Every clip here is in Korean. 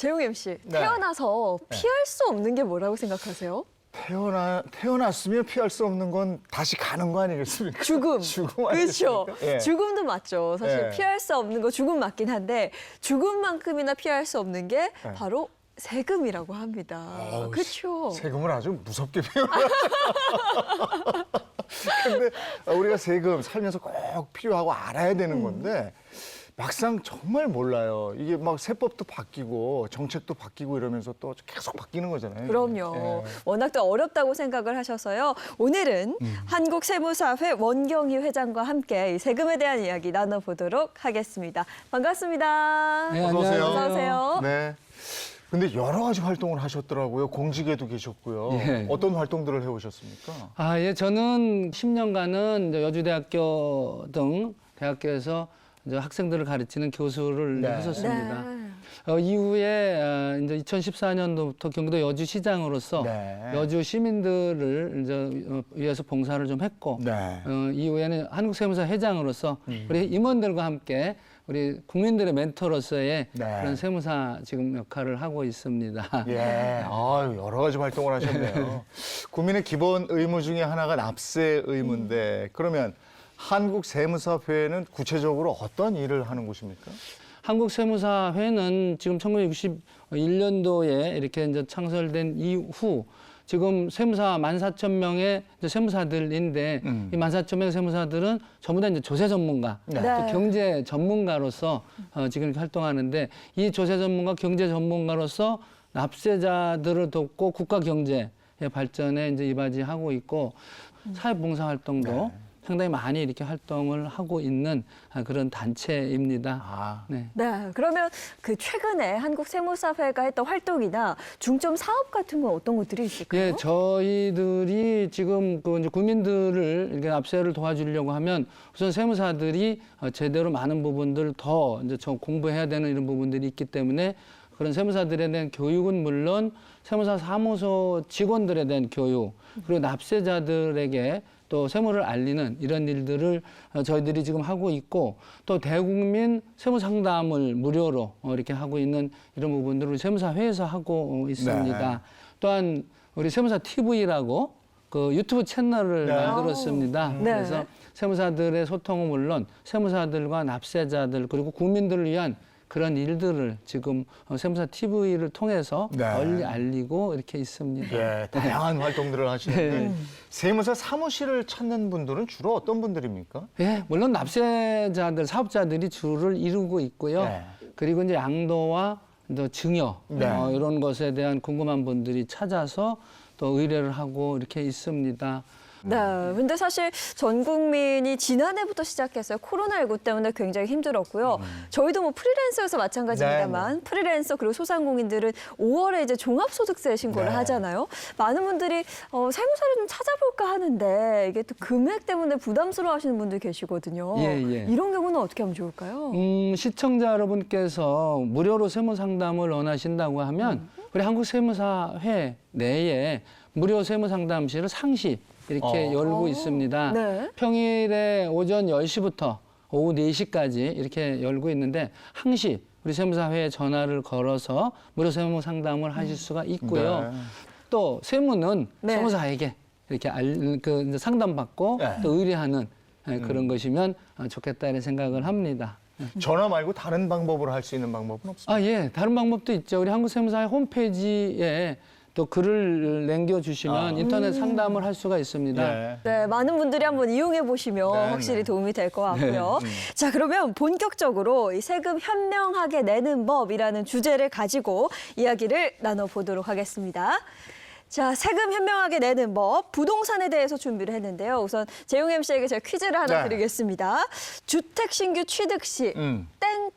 재용엠 씨, 네. 태어나서 피할 수 없는 게 뭐라고 생각하세요? 태어났으면 피할 수 없는 건 다시 가는 거 아니겠습니까? 죽음. 죽음 그렇죠. 아니겠습니까? 예. 죽음도 맞죠. 사실 예. 피할 수 없는 거 죽음 맞긴 한데 죽음만큼이나 피할 수 없는 게 예. 바로 세금이라고 합니다. 그렇죠. 세금을 아주 무섭게 배우는. 근데 우리가 세금 살면서 꼭 필요하고 알아야 되는 건데 막상 정말 몰라요. 이게 막 세법도 바뀌고 정책도 바뀌고 이러면서 또 계속 바뀌는 거잖아요. 그럼요. 예. 워낙 또 어렵다고 생각을 하셔서요. 오늘은 한국세무사회 원경희 회장과 함께 이 세금에 대한 이야기 나눠보도록 하겠습니다. 반갑습니다. 네, 어서 오세요. 어서 오세요. 네. 근데 여러 가지 활동을 하셨더라고요. 공직에도 계셨고요. 예. 어떤 활동들을 해오셨습니까? 예, 저는 10년간은 이제 여주대학교 등 대학교에서 이제 학생들을 가르치는 교수를 네. 했었습니다. 네. 이후에 이제 2014년도부터 경기도 여주시장으로서 네. 여주 시민들을 이제 위해서 봉사를 좀 했고 네. 이후에는 한국세무사 회장으로서 우리 임원들과 함께 우리 국민들의 멘토로서의 네. 그런 세무사 지금 역할을 하고 있습니다. 예, 여러 가지 활동을 하셨네요. 국민의 기본 의무 중에 하나가 납세 의무인데 그러면 한국세무사회는 구체적으로 어떤 일을 하는 곳입니까? 한국세무사회는 지금 1961년도에 이렇게 이제 창설된 이후 지금 세무사 14,000명의 세무사들인데 이 14,000명의 세무사들은 전부 다 이제 조세 전문가, 네. 또 경제 전문가로서 지금 이렇게 활동하는데 이 조세 전문가, 경제 전문가로서 납세자들을 돕고 국가 경제의 발전에 이제 이바지하고 있고 사회봉사 활동도 상당히 많이 이렇게 활동을 하고 있는 그런 단체입니다. 네. 네, 그러면 그 최근에 한국세무사회가 했던 활동이나 중점 사업 같은 건 어떤 것들이 있을까요? 예, 저희들이 지금 그 이제 국민들을 이렇게 납세를 도와주려고 하면 우선 세무사들이 제대로 많은 부분들 더 이제 공부해야 되는 이런 부분들이 있기 때문에 그런 세무사들에 대한 교육은 물론 세무사 사무소 직원들에 대한 교육 그리고 납세자들에게 또 세무를 알리는 이런 일들을 저희들이 지금 하고 있고 또 대국민 세무 상담을 무료로 이렇게 하고 있는 이런 부분들을 세무사회에서 하고 있습니다. 네. 또한 우리 세무사 TV라고 그 유튜브 채널을 네. 만들었습니다. 네. 그래서 세무사들의 소통은 물론 세무사들과 납세자들 그리고 국민들을 위한 그런 일들을 지금 세무사 TV를 통해서 네. 널리 알리고 이렇게 있습니다. 예, 다양한 활동들을 하시는데 세무사 사무실을 찾는 분들은 주로 어떤 분들입니까? 예, 물론 납세자들, 사업자들이 주를 이루고 있고요. 네. 그리고 이제 양도와 또 증여 네. 이런 것에 대한 궁금한 분들이 찾아서 또 의뢰를 하고 이렇게 있습니다. 네, 근데 사실 전 국민이 지난해부터 시작해서 코로나19 때문에 굉장히 힘들었고요. 저희도 뭐 프리랜서여서 마찬가지입니다만 프리랜서 그리고 소상공인들은 5월에 이제 종합소득세 신고를 네. 하잖아요. 많은 분들이 세무사를 좀 찾아볼까 하는데 이게 또 금액 때문에 부담스러워하시는 분들 계시거든요. 예, 예. 이런 경우는 어떻게 하면 좋을까요? 시청자 여러분께서 무료로 세무 상담을 원하신다고 하면 우리 한국세무사회 내에 무료 세무 상담실을 상시 이렇게 열고 있습니다. 네. 평일에 오전 10시부터 오후 4시까지 이렇게 열고 있는데 항시 우리 세무사회에 전화를 걸어서 무료 세무 상담을 하실 수가 있고요. 네. 또 세무는 네. 세무사에게 이렇게 이제 상담받고 네. 또 의뢰하는 그런 것이면 좋겠다 이런 생각을 합니다. 전화 말고 다른 방법으로 할 수 있는 방법은 없습니까? 예. 다른 방법도 있죠. 우리 한국세무사회 홈페이지에 또 글을 남겨주시면 인터넷 상담을 할 수가 있습니다. 예. 네, 많은 분들이 한번 이용해 보시면 네, 확실히 네. 도움이 될 것 같고요. 자, 그러면 본격적으로 이 세금 현명하게 내는 법이라는 주제를 가지고 이야기를 나눠보도록 하겠습니다. 자, 세금 현명하게 내는 법, 부동산에 대해서 준비를 했는데요. 우선 재용엠 씨에게 제가 퀴즈를 하나 네. 드리겠습니다. 주택 신규 취득 시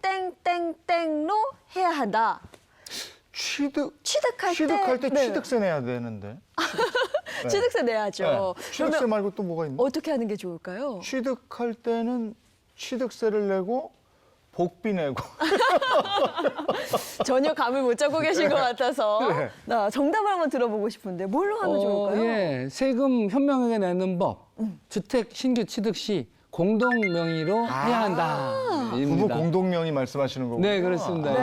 땡땡땡땡로 해야 한다. 취득할 때 네. 취득세 내야 되는데. 네. 취득세 내야죠. 네. 취득세 그러면 말고 또 뭐가 있나? 어떻게 하는 게 좋을까요? 취득할 때는 취득세를 내고 복비 내고. 전혀 감을 못 잡고 계신 것 같아서 네. 나 정답을 한번 들어보고 싶은데 뭘로 하면 좋을까요? 예, 세금 현명하게 내는 법. 주택 신규 취득 시 공동 명의로 해야 한다. 부부 공동명의 말씀하시는 거군요. 네, 그렇습니다. 네.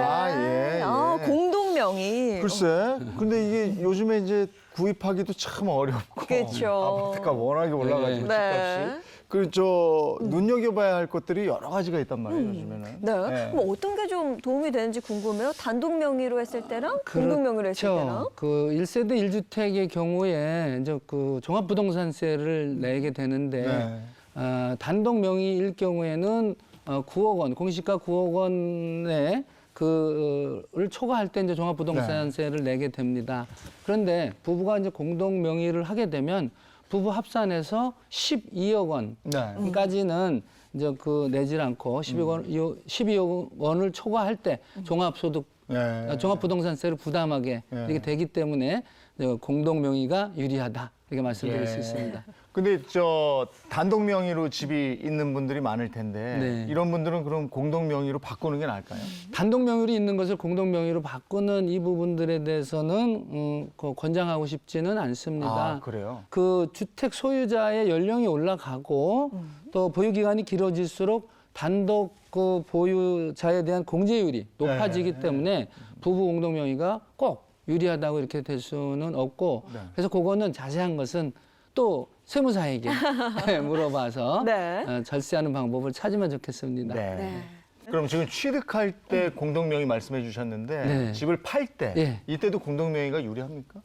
아, 예. 공동명의. 단독명의. 글쎄, 근데 이게 요즘에 이제 구입하기도 참 어렵고 그렇죠. 아파트가 워낙에 올라가지고 네. 집값이. 그리고 저 눈여겨봐야 할 것들이 여러 가지가 있단 말이에요, 요즘에는. 네. 네. 그럼 어떤 게 좀 도움이 되는지 궁금해요. 단독 명의로 했을 때랑 공동 명의로 했을 때랑. 그렇죠. 그 1세대 1주택의 경우에 이제 그 종합부동산세를 내게 되는데 네. 단독 명의일 경우에는 9억 원, 공시가 9억 원에 그를 초과할 때 이제 종합부동산세를 내게 됩니다. 그런데 부부가 이제 공동 명의를 하게 되면 부부 합산해서 12억 네. 원까지는 이제 그 내질 않고 12억 원을 초과할 때 종합소득 네. 종합부동산세를 부담하게 네. 이렇게 되기 때문에 공동 명의가 유리하다 이렇게 말씀드릴 수 있습니다. 근데 저 단독 명의로 집이 있는 분들이 많을 텐데 네. 이런 분들은 그럼 공동 명의로 바꾸는 게 나을까요? 단독 명의로 있는 것을 공동 명의로 바꾸는 이 부분들에 대해서는 권장하고 싶지는 않습니다. 아, 그래요? 그 주택 소유자의 연령이 올라가고 또 보유 기간이 길어질수록 단독 그 보유자에 대한 공제율이 높아지기 때문에 부부 공동 명의가 꼭 유리하다고 이렇게 될 수는 없고 네. 그래서 그거는 자세한 것은 또 세무사에게 물어봐서 네. 절세하는 방법을 찾으면 좋겠습니다. 네. 네. 그럼 지금 취득할 때 공동 명의 말씀해 주셨는데 네. 집을 팔 때 예. 이때도 공동 명의가 유리합니까?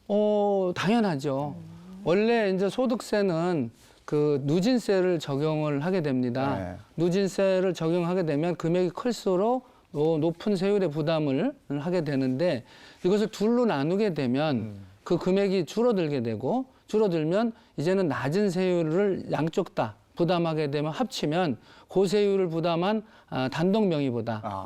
당연하죠. 원래 이제 소득세는 그 누진세를 적용을 하게 됩니다. 네. 누진세를 적용하게 되면 금액이 클수록 높은 세율의 부담을 하게 되는데 이것을 둘로 나누게 되면 그 금액이 줄어들게 되고 줄어들면 이제는 낮은 세율을 양쪽 다 부담하게 되면 합치면 고세율을 부담한 단독 명의보다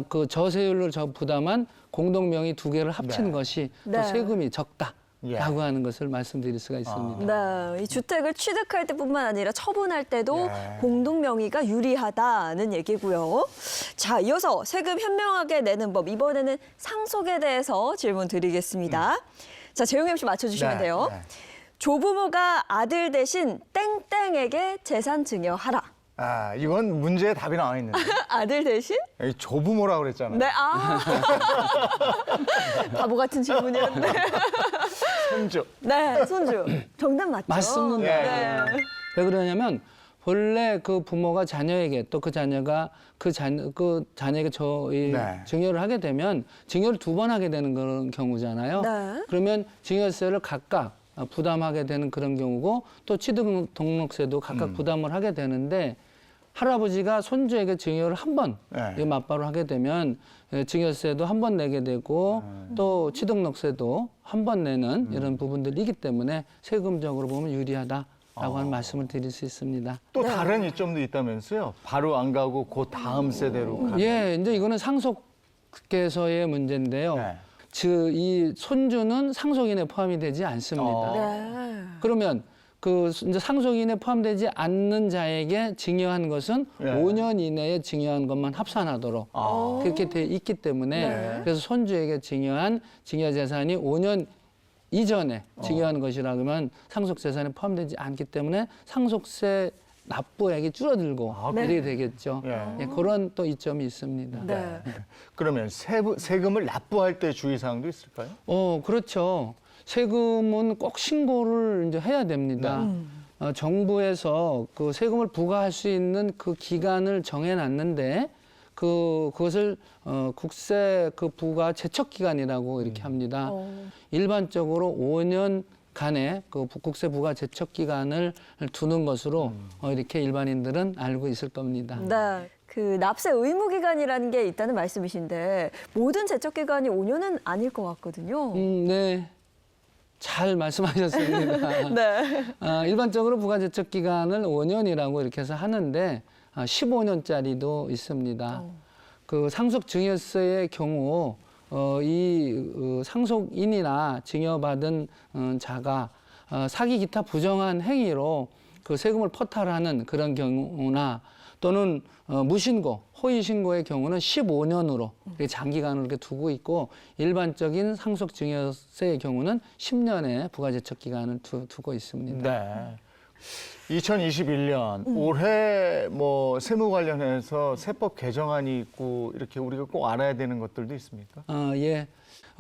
그 저세율을 부담한 공동 명의 두 개를 합친 네. 것이 네. 또 세금이 적다. 예. 라고 하는 것을 말씀드릴 수가 있습니다. 네, 이 주택을 취득할 때뿐만 아니라 처분할 때도 예. 공동 명의가 유리하다는 얘기고요. 자, 이어서 세금 현명하게 내는 법, 이번에는 상속에 대해서 질문 드리겠습니다. 자, 재용님 씨 맞춰주시면 네, 돼요. 네. 조부모가 아들 대신 땡땡에게 재산 증여하라. 아, 이건 문제에 답이 나와 있는데. 아들 대신? 여기 조부모라고 그랬잖아요. 네, 바보 같은 질문이었는데. 손주. 네, 손주. 정답 맞죠? 맞습니다. 네. 왜 그러냐면 본래 그 부모가 자녀에게 또 그 자녀가 그 자녀에게 네. 증여를 하게 되면 증여를 두 번 하게 되는 그런 경우잖아요. 네. 그러면 증여세를 각각 부담하게 되는 그런 경우고 또 취득 등록세도 각각 부담을 하게 되는데 할아버지가 손주에게 증여를 한 번 네. 맞바로 하게 되면 증여세도 한 번 내게 되고 또 취득록세도 한 번 내는 이런 부분들이기 때문에 세금적으로 보면 유리하다라고 하는 말씀을 드릴 수 있습니다. 또 다른 이점도 있다면서요? 바로 안 가고 그 다음 세대로 가는. 예, 이제 이거는 상속계에서의 문제인데요. 네. 즉, 이 손주는 상속인에 포함이 되지 않습니다. 네. 그러면 그 이제 상속인에 포함되지 않는 자에게 증여한 것은 네. 5년 이내에 증여한 것만 합산하도록 그렇게 돼 있기 때문에 그래서 손주에게 증여한 증여 재산이 5년 이전에 증여한 것이라 그러면 상속 재산에 포함되지 않기 때문에 상속세 납부액이 줄어들고 이렇게 되겠죠. 예. 예, 그런 또 이점이 있습니다. 네. 그러면 세금을 납부할 때 주의사항도 있을까요? 그렇죠. 세금은 꼭 신고를 이제 해야 됩니다. 정부에서 그 세금을 부과할 수 있는 그 기간을 정해놨는데 그것을 국세 그 부과 제척 기간이라고 이렇게 합니다. 일반적으로 5년간의 그 국세 부과 제척 기간을 두는 것으로 이렇게 일반인들은 알고 있을 겁니다. 네. 그 납세 의무 기간이라는 게 있다는 말씀이신데 모든 제척 기간이 5년은 아닐 것 같거든요. 네. 잘 말씀하셨습니다. 네. 일반적으로 부가제척 기간을 5년이라고 이렇게 해서 하는데 15년짜리도 있습니다. 그 상속 증여세의 경우 이 상속인이나 증여받은 자가 사기 기타 부정한 행위로 그 세금을 포탈하는 그런 경우나 또는 무신고, 허위신고의 경우는 15년으로 장기간으로 이렇게 두고 있고 일반적인 상속증여세의 경우는 10년의 부가제척 기간을 두고 있습니다. 네. 2021년 올해 뭐 세무 관련해서 세법 개정안이 있고 이렇게 우리가 꼭 알아야 되는 것들도 있습니까? 예.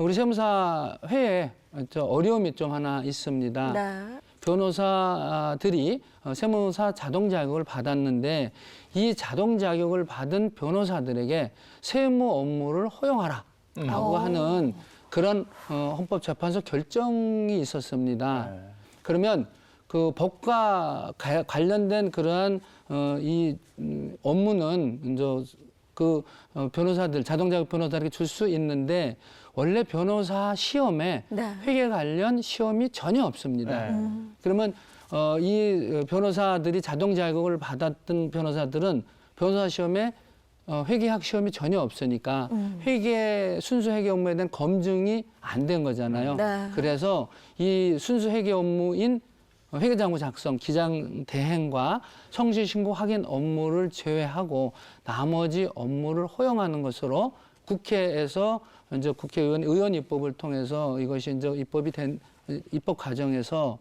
우리 세무사 회에 어려움이 좀 하나 있습니다. 네. 변호사들이 세무사 자동 자격을 받았는데 이 자동 자격을 받은 변호사들에게 세무 업무를 허용하라라고 하는 그런 헌법재판소 결정이 있었습니다. 네. 그러면 그 법과 관련된 그러한 이 업무는 이제 그 변호사들 자동 자격 변호사에게 줄 수 있는데 원래 변호사 시험에 네. 회계 관련 시험이 전혀 없습니다. 네. 그러면 이 변호사들이 자동 자격을 받았던 변호사들은 변호사 시험에 회계학 시험이 전혀 없으니까 회계 순수 회계 업무에 대한 검증이 안 된 거잖아요. 네. 그래서 이 순수 회계 업무인 회계장부 작성, 기장 대행과 성실 신고 확인 업무를 제외하고 나머지 업무를 허용하는 것으로 국회에서 이제 국회의원 의원 입법을 통해서 이것이 이제 입법이 된 입법 과정에서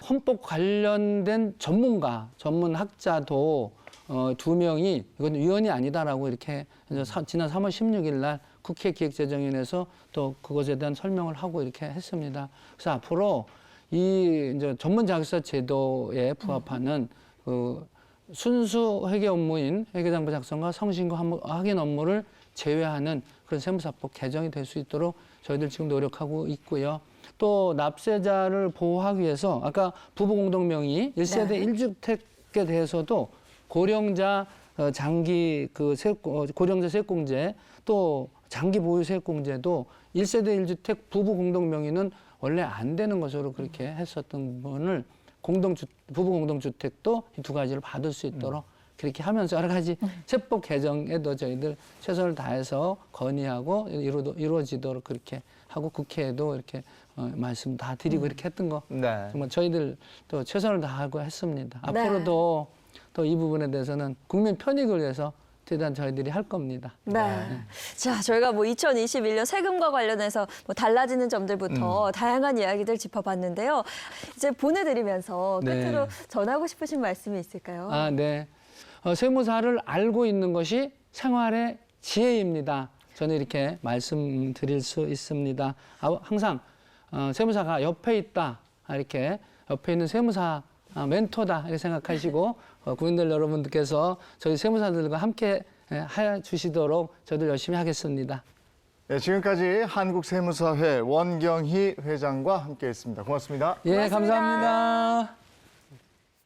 헌법 관련된 전문가, 전문 학자도 2명이 이건 위헌이 아니다라고 이렇게 이제 지난 3월 16일 날 국회 기획재정위원회에서 또 그것에 대한 설명을 하고 이렇게 했습니다. 그래서 앞으로 이 이제 전문 자격사 제도에 부합하는 그 순수 회계 업무인 회계장부 작성과 성신고 확인 업무를 제외하는 그런 세무사법 개정이 될 수 있도록 저희들 지금 노력하고 있고요. 또 납세자를 보호하기 위해서 아까 부부 공동 명의 1세대 네. 1주택에 대해서도 고령자 장기 고령자 세액공제 또 장기 보유 세액공제도 1세대 1주택 부부 공동 명의는 원래 안 되는 것으로 그렇게 했었던 부분을 부부 공동주택도 이 2가지를 받을 수 있도록 그렇게 하면서 여러 가지 세법 개정에도 저희들 최선을 다해서 건의하고 이루어지도록 그렇게 하고 국회에도 이렇게 말씀 다 드리고 이렇게 했던 거 네. 정말 저희들 또 최선을 다하고 했습니다. 네. 앞으로도 또 이 부분에 대해서는 국민 편익을 위해서 최대한 저희들이 할 겁니다. 네. 자, 저희가 뭐 2021년 세금과 관련해서 뭐 달라지는 점들부터 다양한 이야기들 짚어봤는데요. 이제 보내드리면서 네. 끝으로 전하고 싶으신 말씀이 있을까요? 아, 네. 세무사를 알고 있는 것이 생활의 지혜입니다. 저는 이렇게 말씀드릴 수 있습니다. 항상 세무사가 옆에 있다. 이렇게 옆에 있는 세무사 멘토다. 이렇게 생각하시고 국민들 여러분들께서 저희 세무사들과 함께 해 주시도록 저희들 열심히 하겠습니다. 네, 지금까지 한국세무사회 원경희 회장과 함께했습니다. 고맙습니다. 예, 고맙습니다. 감사합니다.